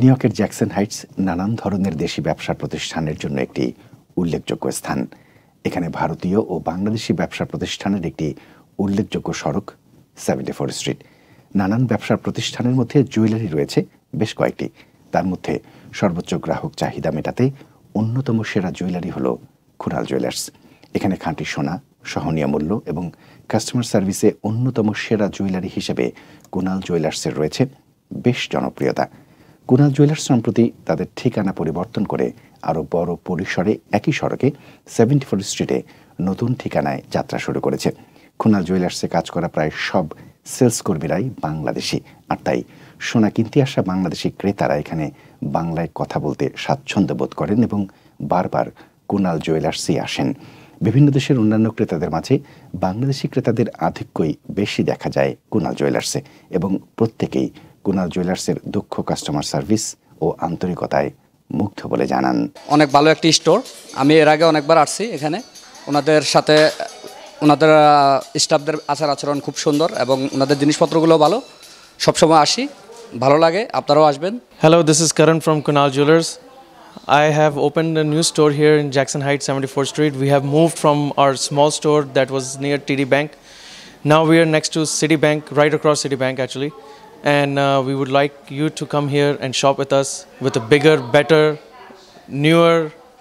New ইয়র্কের Jackson Heights নানান ধরনের দেশি ব্যবসা প্রতিষ্ঠানের জন্য একটি উল্লেখযোগ্য স্থান। এখানে ভারতীয় ও বাংলাদেশি ব্যবসা প্রতিষ্ঠানের একটি উল্লেখযোগ্য সড়ক 74 স্ট্রিট। নানান ব্যবসার প্রতিষ্ঠানের মধ্যে জুয়েলারি রয়েছে বেশ কয়েকটি। তার মধ্যে সর্বোচ্চ গ্রাহক চাহিদা মেটাতে অন্যতম সেরা জুয়েলারি হল কুনাল জুয়েলার্স। এখানে খাঁটি সোনা, সহনীয় মূল্য এবং কাস্টমার সার্ভিসে অন্যতম সেরা জুয়েলারি হিসেবে কুনাল জুয়েলার্সের রয়েছে বেশ জনপ্রিয়তা। কুনাল জুয়েলার্স সম্প্রতি তাদের ঠিকানা পরিবর্তন করে আরও বড় পরিসরে একই সড়কে 74 স্ট্রিটে নতুন ঠিকানায় যাত্রা শুরু করেছে। কুনাল জুয়েলার্সে কাজ করা প্রায় সব সেলস কর্মীরাই বাংলাদেশি, আর তাই সোনা কিনতে আসা বাংলাদেশি ক্রেতারা এখানে বাংলায় কথা বলতে স্বাচ্ছন্দ্য বোধ করেন এবং বারবার কুনাল জুয়েলার্সেই আসেন। বিভিন্ন দেশের অন্যান্য ক্রেতাদের মাঝে বাংলাদেশি ক্রেতাদের আধিক্যই বেশি দেখা যায় কুনাল জুয়েলার্সে, এবং প্রত্যেকেই কুনাল জুয়েলার্সের দক্ষ কাস্টমার সার্ভিস ও আন্তরিকতায় মুগ্ধ বলে জানান। অনেক ভালো একটি স্টোর, আমি এর আগে অনেকবার আসছি এখানে। ওনাদের সাথে ওনাদের স্টাফদের আচার আচরণ খুব সুন্দর এবং ওনাদের জিনিসপত্রগুলো ভালো। সবসময় আসি, ভালো লাগে, আপনারাও আসবেন। Hello, this is Karan from Kunal Jewelers. I have opened a new store here in Jackson Heights, 74th Street. We have moved from our small store that was near TD Bank. Now we are next to Citibank, right across Citibank actually. And we would like you to come here and shop with us with a bigger, better, newer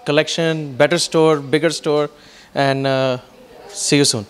collection, better store, bigger store, and see you soon.